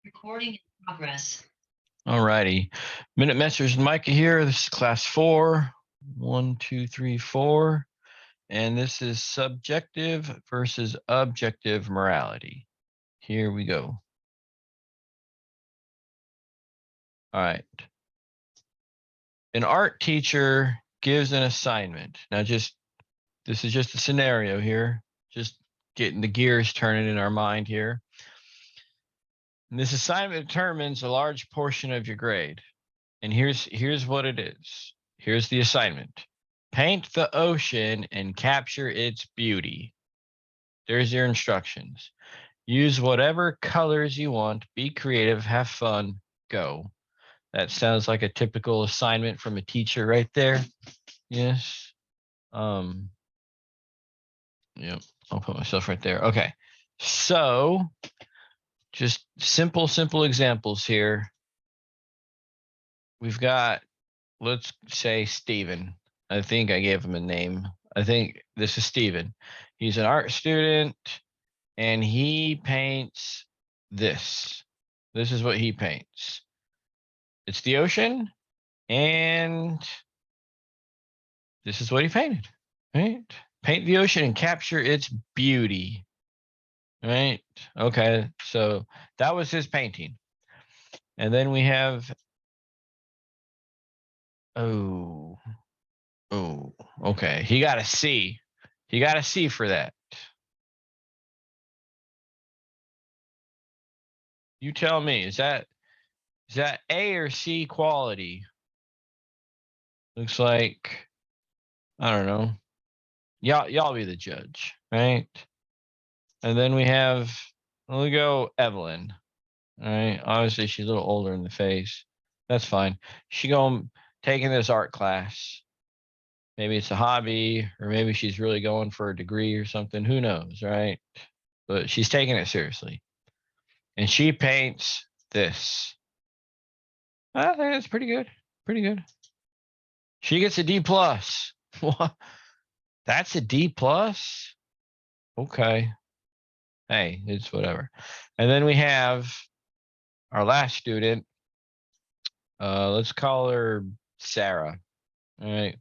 Recording in progress. All righty. Minute Masters and Micah here. This is class 4. 1, 2, 3, 4. And this is subjective versus objective morality. Here we go. All right. An art teacher gives an assignment. Now this is just a scenario here. Just getting the gears turning in our mind here. And this assignment determines a large portion of your grade. And here's what it is. Here's the assignment. Paint the ocean and capture its beauty. There's your instructions. Use whatever colors you want. Be creative. Have fun. Go. That sounds like a typical assignment from a teacher right there. Yes. Yep. I'll put myself right there. Okay. So just simple examples here. We've got, let's say Steven. I think I gave him a name. I think this is Steven. He's an art student and he paints this. This is what he paints. It's the ocean and this is what he painted, right? Paint the ocean and capture its beauty, right? Okay, so that was his painting. And then we have, oh, okay. He got a C. He got a C for that. You tell me, is that A or C quality? Looks like, I don't know. Y'all be the judge, right? And then we have, we go Evelyn. All right. Obviously she's a little older in the face. That's fine. She taking this art class. Maybe it's a hobby, or maybe she's really going for a degree or something. Who knows, right? But she's taking it seriously. And she paints this. I think that's pretty good. Pretty good. She gets a D plus. What? That's a D plus? Okay. Hey, it's whatever. And then we have our last student. Let's call her Sarah. All right.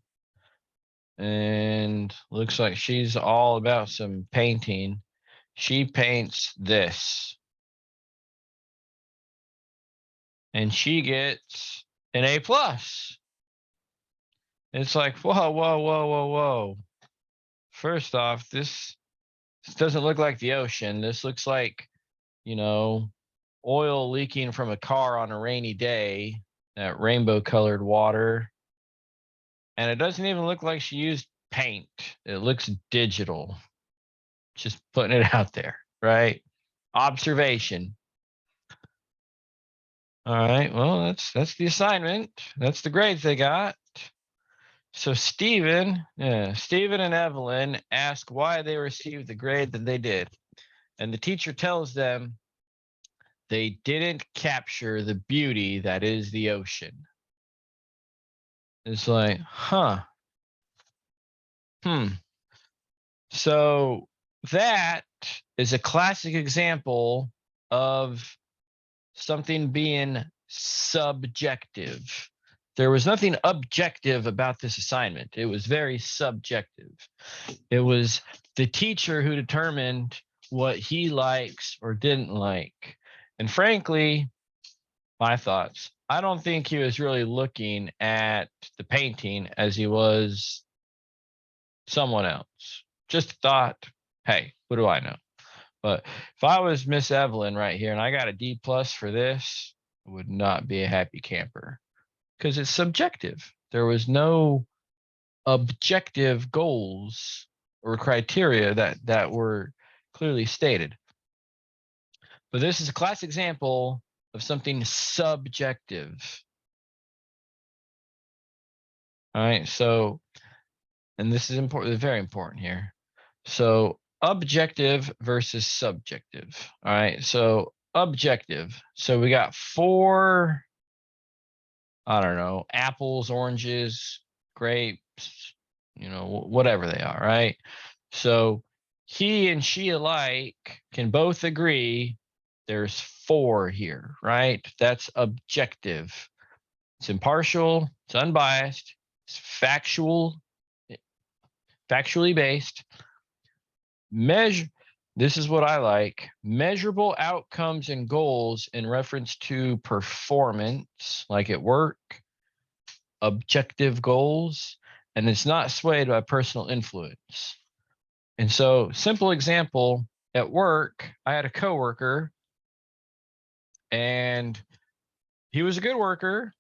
And looks like she's all about some painting. She paints this. And she gets an A plus. It's like, whoa. First off, this doesn't look like the ocean. This looks like, oil leaking from a car on a rainy day, that rainbow colored water. And it doesn't even look like she used paint. It looks digital. Just putting it out there, right? Observation. All right. Well, that's the assignment. That's the grades they got. So Steven and Evelyn ask why they received the grade that they did. And the teacher tells them they didn't capture the beauty that is the ocean. It's like, So that is a classic example of something being subjective. There was nothing objective about this assignment. It was very subjective. It was the teacher who determined what he likes or didn't like. And frankly, my thoughts, I don't think he was really looking at the painting as he was someone else. Just thought, hey, what do I know? But if I was Miss Evelyn right here and I got a D plus for this, I would not be a happy camper because it's subjective. There was no objective goals or criteria that were clearly stated. But this is a class example of something subjective. All right, so, and this is important, very important here. So objective versus subjective. All right, so objective. So we got 4, I don't know, apples, oranges, grapes, whatever they are, right? So he and she alike can both agree There's 4 here, right? That's objective. It's impartial, it's unbiased, it's factually based. This is what I like. Measurable outcomes and goals in reference to performance, like at work, objective goals, and it's not swayed by personal influence. And so, simple example, at work, I had a coworker and he was a good worker,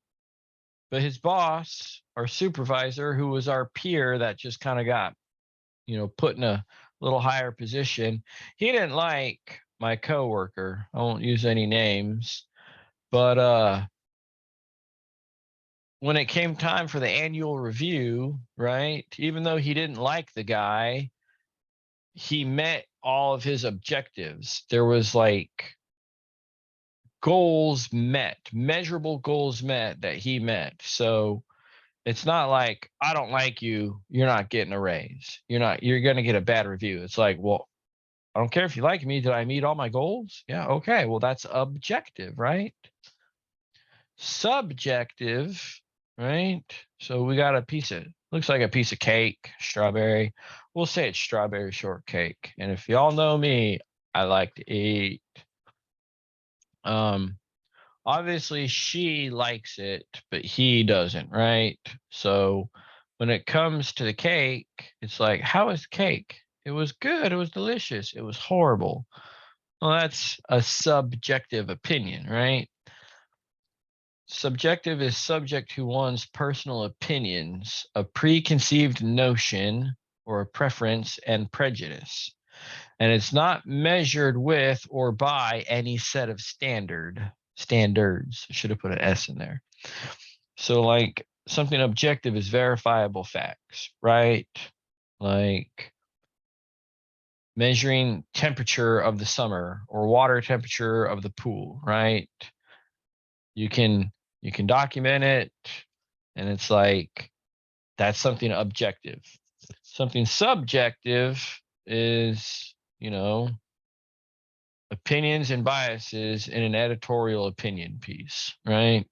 but his boss, our supervisor, who was our peer that just kind of got, put in a little higher position, he didn't like my coworker. I won't use any names, but when it came time for the annual review, right? Even though he didn't like the guy, he met all of his objectives. There was like goals met, measurable goals met that he met. So it's not like, I don't like you, you're not getting a raise. You're going to get a bad review. It's like, well, I don't care if you like me. Did I meet all my goals? Yeah. Okay. Well, that's objective, right? Subjective, right? So we got looks like a piece of cake, strawberry. We'll say it's strawberry shortcake. And if y'all know me, I like to eat. Obviously she likes it, but he doesn't, right? So when it comes to the cake, it's like, how is the cake? It was good. It was delicious. It was horrible. Well, that's a subjective opinion, right? Subjective is subject to one's personal opinions, a preconceived notion or a preference and prejudice. And it's not measured with or by any set of standards. I should have put an S in there. So like something objective is verifiable facts, right? Like measuring temperature of the summer or water temperature of the pool, right? You can document it, and it's like that's something objective. Something subjective is, opinions and biases in an editorial opinion piece, right?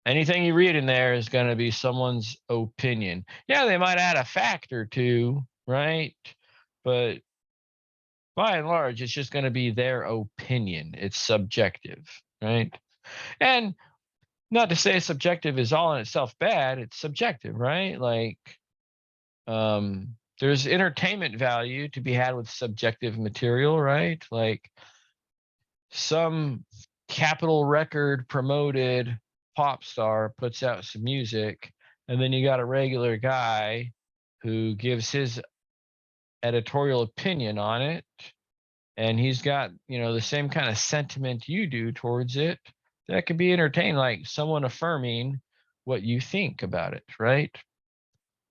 Anything you read in there is going to be someone's opinion. Yeah, they might add a fact or two, right? But by and large, it's just going to be their opinion. It's subjective, right? And not to say subjective is all in itself bad, it's subjective, right? Like, there's entertainment value to be had with subjective material, right? Like some Capitol record promoted pop star puts out some music, and then you got a regular guy who gives his editorial opinion on it, and he's got, the same kind of sentiment you do towards it. That could be entertaining, like someone affirming what you think about it, right?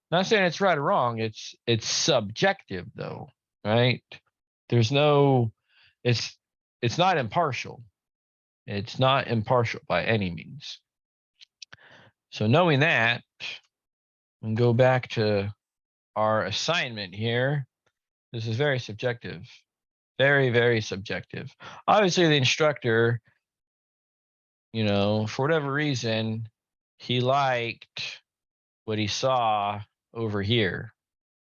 Not saying it's right or wrong, it's subjective though, right? There's no it's not impartial. It's not impartial by any means. So knowing that, and go back to our assignment here, this is very subjective. Very, very subjective. Obviously, the instructor, for whatever reason, he liked what he saw over here,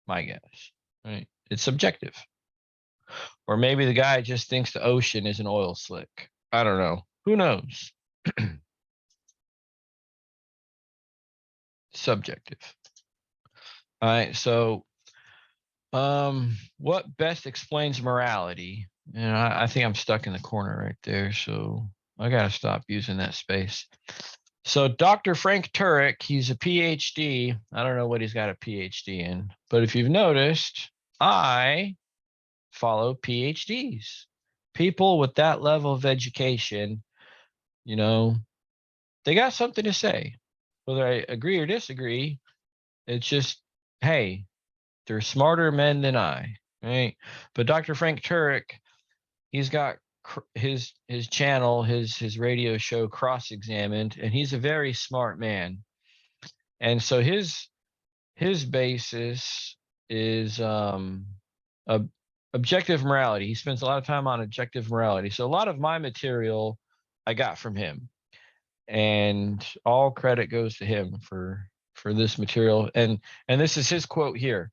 my guess, right? It's subjective. Or maybe the guy just thinks the ocean is an oil slick. I don't know. Who knows? Subjective. All right. So, what best explains morality? And I think I'm stuck in the corner right there. So I got to stop using that space. So Dr. Frank Turek, he's a PhD. I don't know what he's got a PhD in, but if you've noticed, I follow PhDs. People with that level of education, they got something to say. Whether I agree or disagree, it's just, hey, they're smarter men than I, right? But Dr. Frank Turek, he's got his channel, his radio show Cross Examined, and he's a very smart man. And so his basis is objective morality. He spends a lot of time on objective morality. So a lot of my material I got from him, and all credit goes to him for this material. And this is his quote here.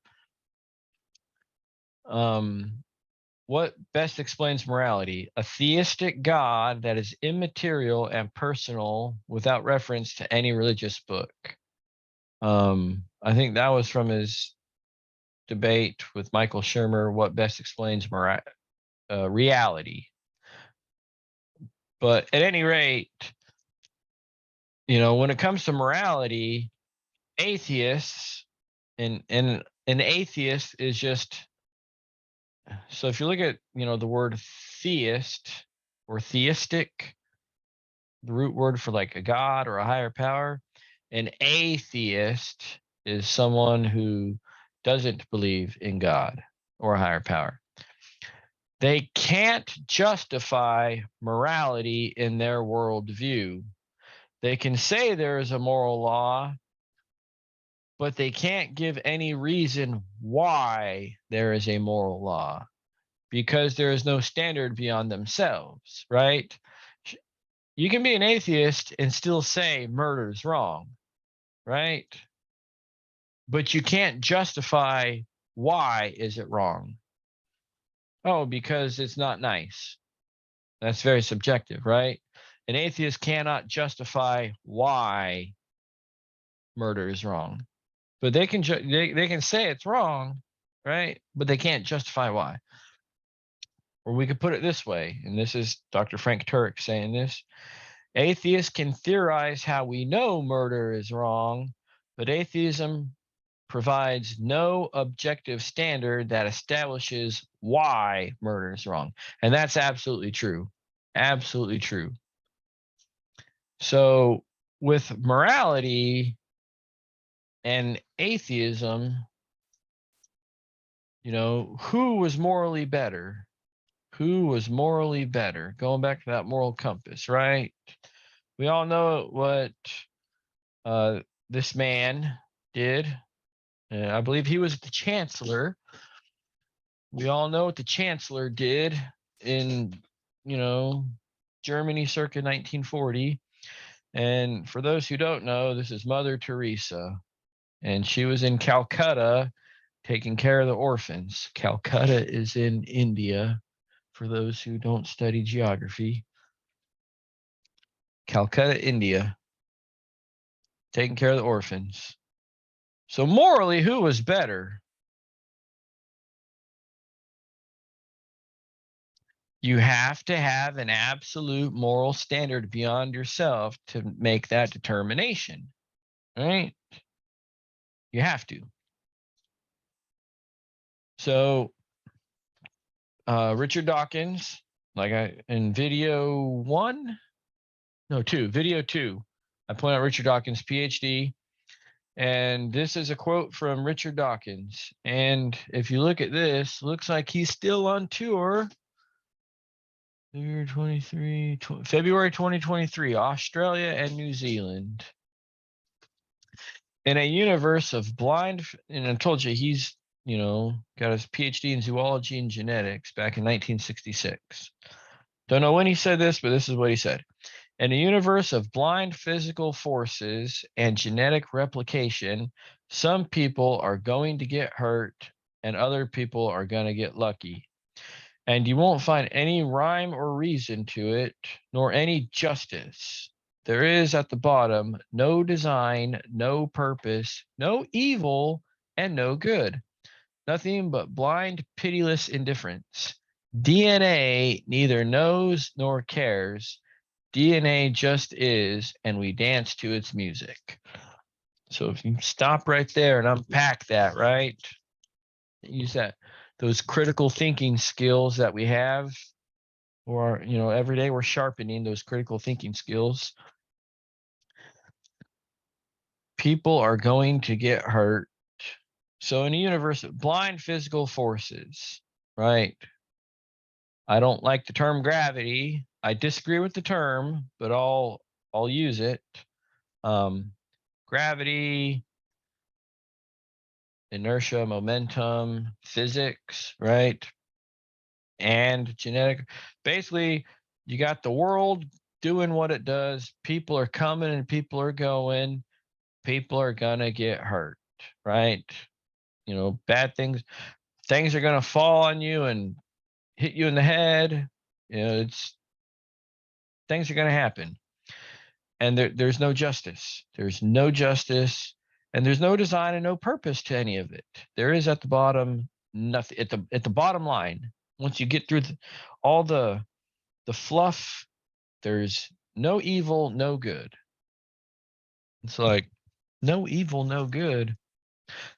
What best explains morality? A theistic God that is immaterial and personal without reference to any religious book. I think that was from his debate with Michael Shermer, what best explains reality. But at any rate, when it comes to morality, atheists, and an atheist is just, so if you look at, the word theist or theistic, the root word for like a god or a higher power, an atheist is someone who doesn't believe in God or a higher power. They can't justify morality in their worldview. They can say there is a moral law, but they can't give any reason why there is a moral law, because there is no standard beyond themselves, right? You can be an atheist and still say murder is wrong, right? But you can't justify why is it wrong. Oh, because it's not nice. That's very subjective, right? An atheist cannot justify why murder is wrong, but they can they can say it's wrong, right? But they can't justify why. Or we could put it this way, and this is Dr. Frank Turek saying this: atheists can theorize how we know murder is wrong, but atheism provides no objective standard that establishes why murder is wrong. And that's absolutely true. Absolutely true. So with morality and atheism, who was morally better? Who was morally better? Going back to that moral compass, right? We all know what this man did. I believe he was the chancellor. We all know what the chancellor did in, Germany circa 1940. And for those who don't know, this is Mother Teresa. And she was in Calcutta taking care of the orphans. Calcutta is in India, for those who don't study geography. Calcutta, India, taking care of the orphans. So morally, who was better? You have to have an absolute moral standard beyond yourself to make that determination, right? You have to. So Richard Dawkins, in video two, I point out Richard Dawkins, PhD, and this is a quote from Richard Dawkins. And if you look at this, looks like he's still on tour. February 2023, Australia and New Zealand. In a universe of blind, and I told you he's, got his PhD in zoology and genetics back in 1966. Don't know when he said this, but this is what he said. In a universe of blind physical forces and genetic replication, some people are going to get hurt and other people are going to get lucky. And you won't find any rhyme or reason to it, nor any justice. There is at the bottom no design, no purpose, no evil, and no good. Nothing but blind, pitiless indifference. DNA neither knows nor cares. DNA just is, and we dance to its music. So if you stop right there and unpack that, right? Use those critical thinking skills that we have, or every day we're sharpening those critical thinking skills. People are going to get hurt. So in a universe of blind physical forces, right? I don't like the term gravity. I disagree with the term, but I'll use it. Gravity, inertia, momentum, physics, right? and genetic. Basically, you got the world doing what it does. People are coming and people are going. People are gonna get hurt, right? Bad things are gonna fall on you and hit you in the head. Things are gonna happen. And there's no justice. There's no justice, and there's no design and no purpose to any of it. There is at the bottom nothing at the bottom line. Once you get through all the fluff, there's no evil, no good. It's like no evil, no good.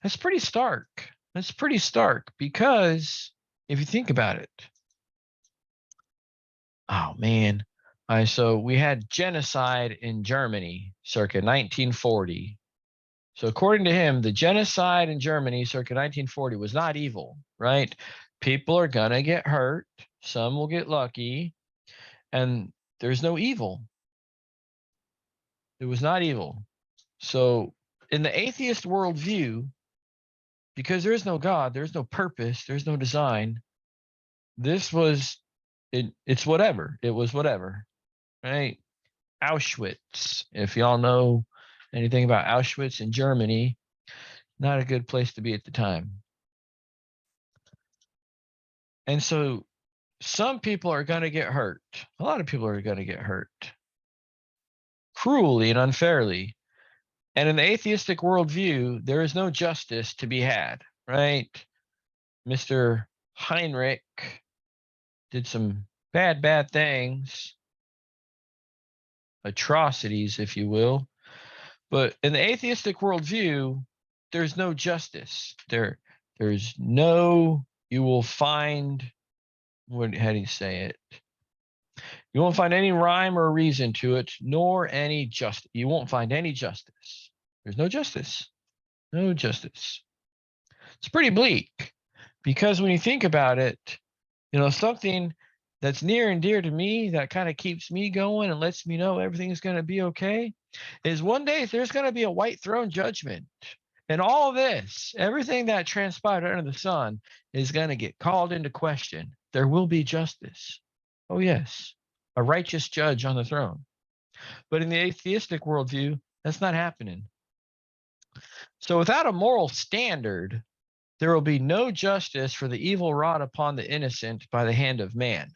That's pretty stark. That's pretty stark because if you think about it, oh man. All right, so we had genocide in Germany circa 1940. So according to him, the genocide in Germany circa 1940 was not evil, right? People are gonna get hurt. Some will get lucky, and there's no evil. It was not evil. So in the atheist worldview, because there is no God, there's no purpose, there's no design, this was it's whatever. It was whatever, right? Auschwitz. If y'all know anything about Auschwitz in Germany, not a good place to be at the time. And so some people are going to get hurt. A lot of people are going to get hurt cruelly and unfairly. And in the atheistic worldview, there is no justice to be had, right? Mr. Heinrich did some bad things, atrocities, if you will. But in the atheistic worldview, there's no justice. There's no, you will find, how do you say it? You won't find any rhyme or reason to it, nor any justice. You won't find any justice. There's no justice. No justice. It's pretty bleak because when you think about it, something that's near and dear to me that kind of keeps me going and lets me know everything's going to be okay is one day there's going to be a white throne judgment. And all this, everything that transpired under the sun is going to get called into question. There will be justice. Oh, yes, a righteous judge on the throne. But in the atheistic worldview, that's not happening. So without a moral standard, there will be no justice for the evil wrought upon the innocent by the hand of man.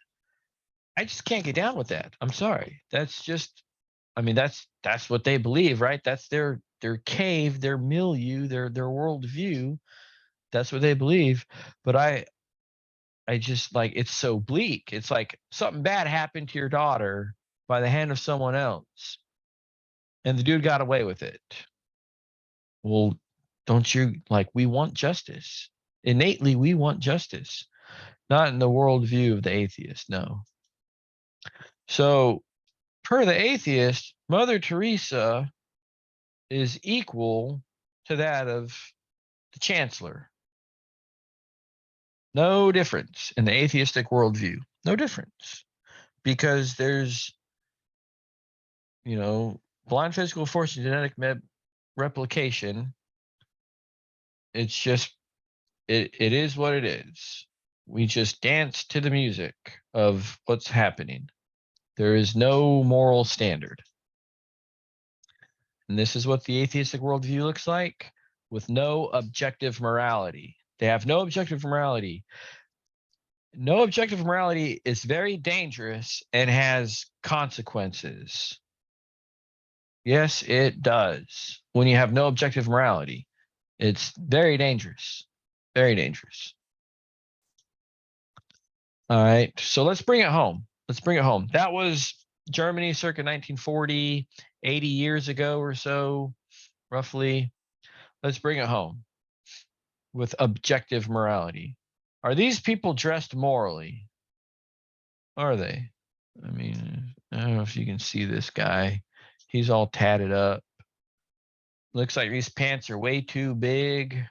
I just can't get down with that. I'm sorry. That's just, that's what they believe, right? That's their cave, their milieu, their worldview. That's what they believe. But I just like, it's so bleak. It's like something bad happened to your daughter by the hand of someone else, and the dude got away with it. Well, don't you like, we want justice. Innately, we want justice, not in the worldview of the atheist. No. So, per the atheist, Mother Teresa is equal to that of the chancellor. No difference in the atheistic worldview. No difference. Because there's, blind physical force and genetic replication. It's just, it is what it is. We just dance to the music of what's happening. There is no moral standard. And this is what the atheistic worldview looks like, with no objective morality. They have no objective morality. No objective morality is very dangerous and has consequences. Yes, it does. When you have no objective morality, it's very dangerous. Very dangerous. All right. So let's bring it home. Let's bring it home. That was Germany circa 1940, 80 years ago or so, roughly. Let's bring it home with objective morality. Are these people dressed morally? Are they? I mean, I don't know if you can see this guy. He's all tatted up. Looks like these pants are way too big.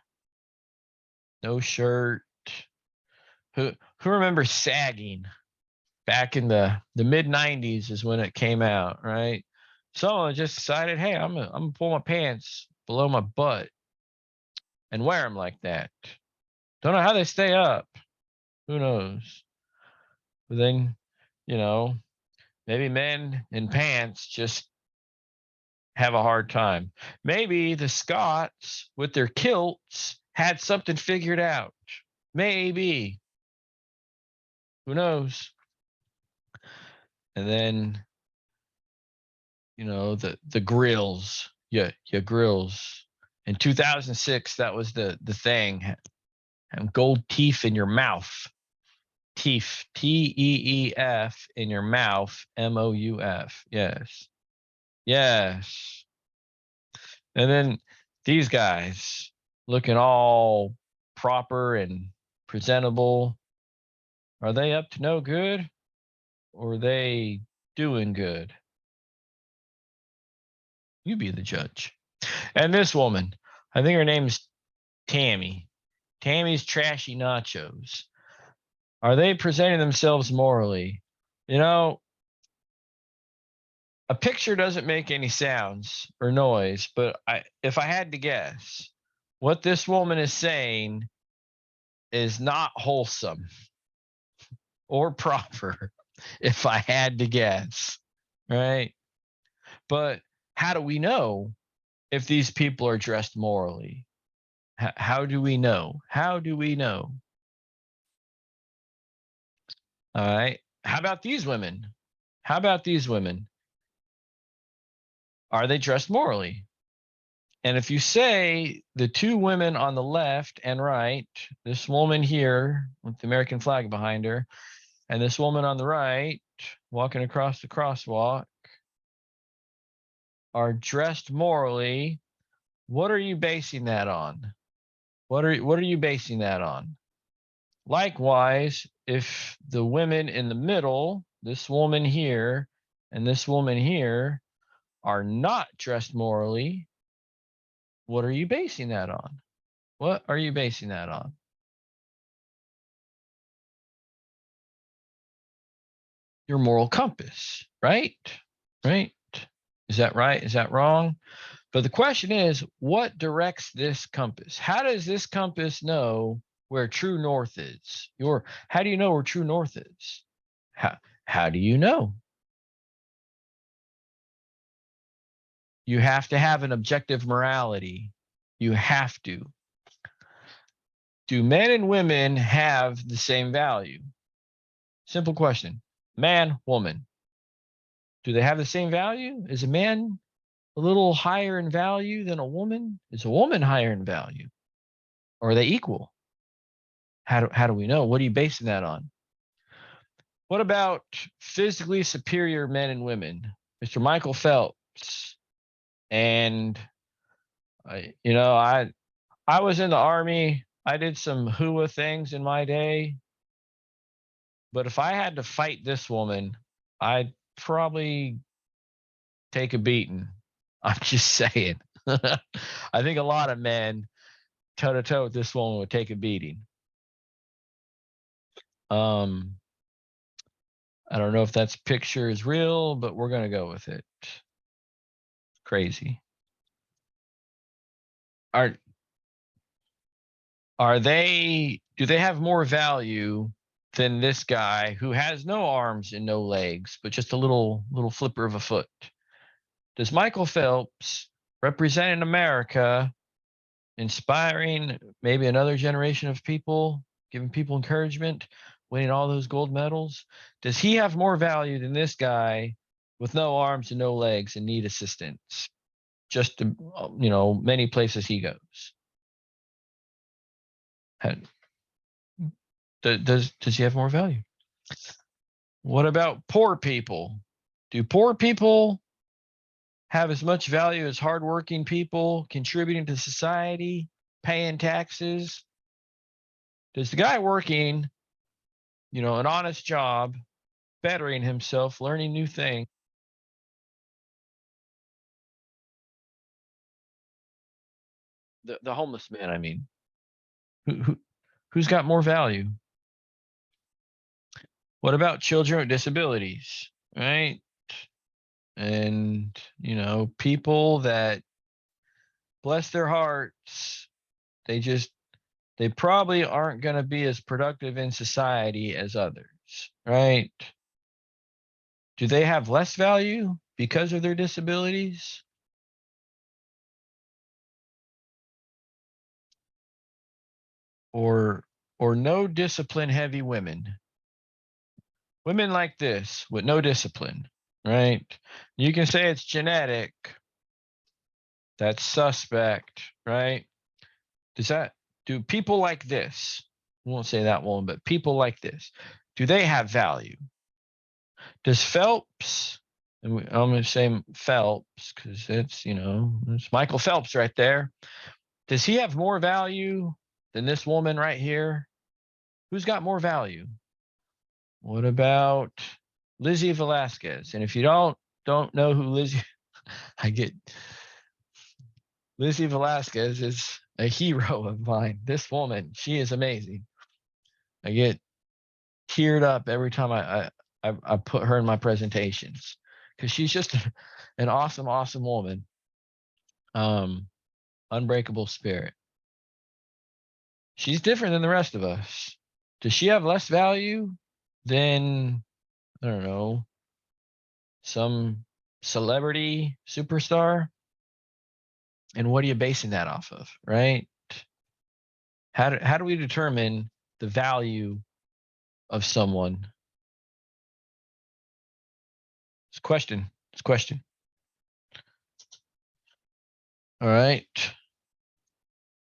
No shirt. Who remembers sagging? Back in the mid 90s is when it came out, right? Someone just decided, hey, I'm gonna pull my pants below my butt and wear them like that. Don't know how they stay up. Who knows? But then, you know, maybe men in pants just have a hard time. Maybe the Scots with their kilts had something figured out. Maybe. Who knows? And then, the grills. Yeah, grills. In 2006, that was the thing. Have gold teeth in your mouth. Teeth. Teef in your mouth. MOUF. Yes. Yes. And then these guys looking all proper and presentable. Are they up to no good? Or are they doing good? You be the judge. And this woman, I think her name's Tammy. Tammy's Trashy Nachos. Are they presenting themselves morally? A picture doesn't make any sounds or noise, but if I had to guess, what this woman is saying is not wholesome or proper, if I had to guess, right? But how do we know if these people are dressed morally? How do we know? How do we know? All right. How about these women? How about these women? Are they dressed morally? And if you say the two women on the left and right, this woman here with the American flag behind her, and this woman on the right walking across the crosswalk are dressed morally, what are you basing that on? What are you basing that on? Likewise, if the women in the middle, this woman here and this woman here, are not dressed morally, what are you basing that on? What are you basing that on? Your moral compass, right? Right? Is that right? Is that wrong? But the question is, what directs this compass? How does this compass know where true north is? How do you know where true north is? How do you know? You have to have an objective morality. You have to. Do men and women have the same value? Simple question. Man, woman. Do they have the same value? Is a man a little higher in value than a woman? Is a woman higher in value? Or are they equal? How do we know? What are you basing that on? What about physically superior men and women? Mr. Michael Phelps. And I was in the Army. I did some hua things in my day. But if I had to fight this woman, I'd probably take a beating. I'm just saying. I think a lot of men toe to toe with this woman would take a beating. I don't know if that's picture is real, but we're gonna go with it. Crazy. Are do they have more value than this guy who has no arms and no legs, but just a little flipper of a foot? Does Michael Phelps representing America, inspiring maybe another generation of people, giving people encouragement, winning all those gold medals? Does he have more value than this guy with no arms and no legs and need assistance? Just to, many places he goes. Does he have more value? What about poor people? Do poor people have as much value as hardworking people contributing to society, paying taxes? Does the guy working, an honest job, bettering himself, learning new things? The homeless man, I mean, who's got more value? What about children with disabilities, right? And people that, bless their hearts, they probably aren't going to be as productive in society as others. right? Do they have less value because of their disabilities? Or no discipline heavy women? Women like this with no discipline, right? You can say it's genetic. That's suspect, right? Do people like this, I won't say that one, but people like this, do they have value? Does Phelps, and I'm going to say Phelps because it's, it's Michael Phelps right there. Does he have more value than this woman right here? Who's got more value? What about Lizzie Velasquez? And if you don't know who Lizzie, Lizzie Velasquez is a hero of mine. This woman, she is amazing. I get teared up every time I put her in my presentations because she's just an awesome, awesome woman. Unbreakable spirit. She's different than the rest of us. Does she have less value than, I don't know, some celebrity superstar? And what are you basing that off of, right? How do we determine the value of someone? It's a question. It's a question. All right.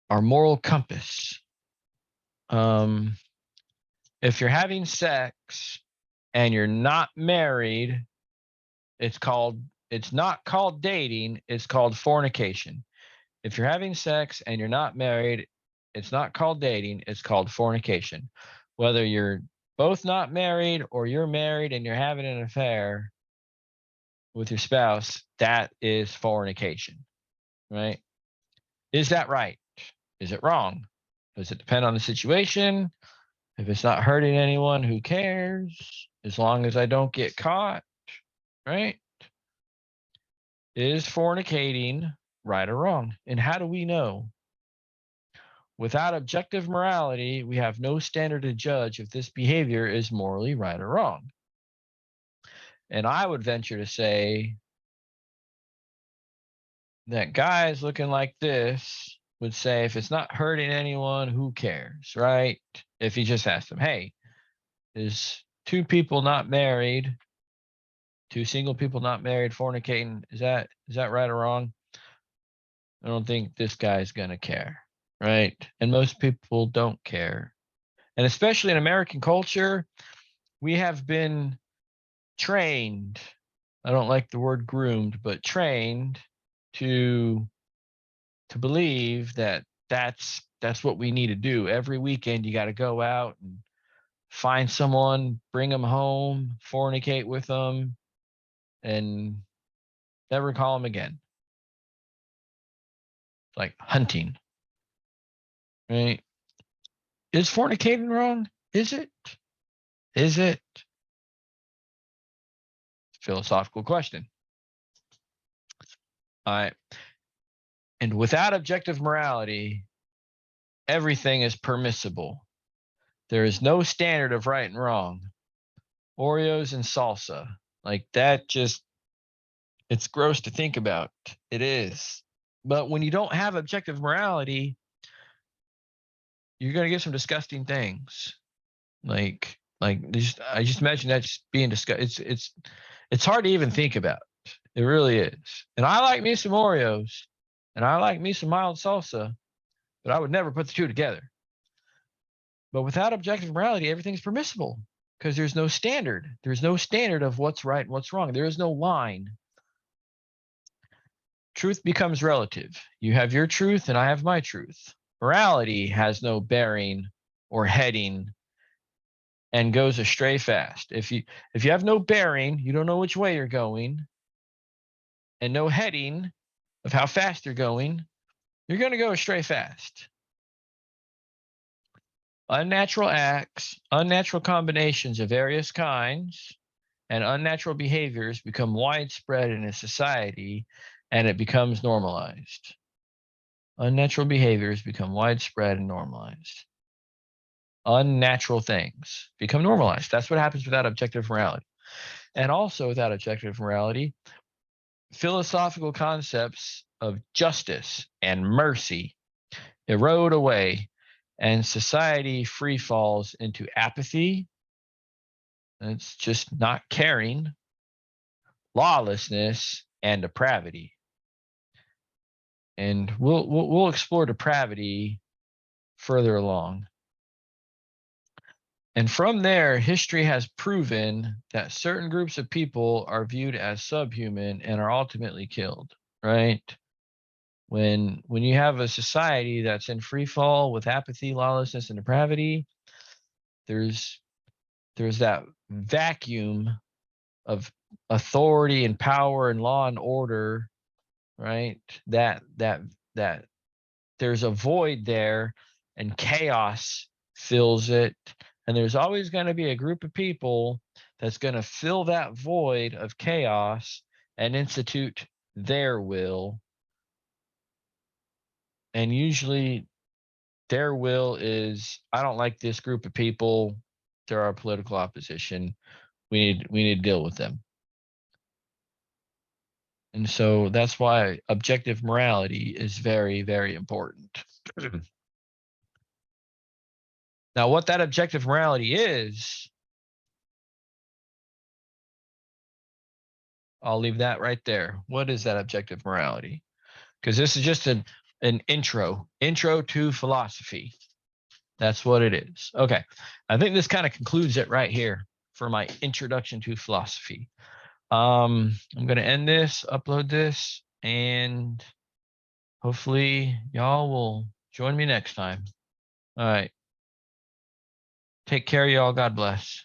Our moral compass. If you're having sex and you're not married, it's not called dating, it's called fornication. If you're having sex and you're not married, it's not called dating, it's called fornication. Whether you're both not married or you're married and you're having an affair with your spouse, that is fornication, right? Is that right? Is it wrong? Does it depend on the situation? If it's not hurting anyone, who cares? As long as I don't get caught, right? Is fornicating right or wrong? And how do we know? Without objective morality, we have no standard to judge if this behavior is morally right or wrong. And I would venture to say that guys looking like this would say, if it's not hurting anyone, who cares, right? If you just ask them, hey, is two people not married, two single people not married fornicating, is that right or wrong? I don't think this guy's gonna care, right? And most people don't care. And especially in American culture, we have been trained, I don't like the word groomed, but trained to believe that that's what we need to do. Every weekend you got to go out and find someone, bring them home, fornicate with them, and never call them again. It's like hunting, right? Is fornicating wrong? Is it? Is it? Philosophical question. All right. And without objective morality, everything is permissible. There is no standard of right and wrong. Oreos and salsa, like that, just, it's gross to think about. It is. But when you don't have objective morality, you're going to get some disgusting things. I just imagine that just being disgusting. It's hard to even think about. It really is. And I like me some Oreos and I like me some mild salsa, but I would never put the two together. But without objective morality, everything's permissible because there's no standard. There's no standard of what's right and what's wrong. There is no line. Truth becomes relative. You have your truth and I have my truth. Morality has no bearing or heading and goes astray fast. If you have no bearing, you don't know which way you're going, and no heading of how fast you're going to go astray fast. Unnatural acts, unnatural combinations of various kinds, and unnatural behaviors become widespread in a society and it becomes normalized. Unnatural behaviors become widespread and normalized. unnatural things become normalized. That's what happens without objective morality. And also without objective morality, philosophical concepts of justice and mercy erode away, and society free falls into apathy. It's just not caring, lawlessness, and depravity. And we'll explore depravity further along. And from there, history has proven that certain groups of people are viewed as subhuman and are ultimately killed, right? When you have a society that's in free fall with apathy, lawlessness, and depravity, there's that vacuum of authority and power and law and order, right? That there's a void there, and chaos fills it. And there's always going to be a group of people that's going to fill that void of chaos and institute their will. And usually their will is, I don't like this group of people. They're our political opposition. We need to deal with them. And so that's why objective morality is very, very important. Now, what that objective morality is, I'll leave that right there. What is that objective morality? Because this is just an intro to philosophy. That's what it is. Okay. I think this kind of concludes it right here for my introduction to philosophy. I'm going to end this, upload this, and hopefully y'all will join me next time. All right. Take care, y'all. God bless.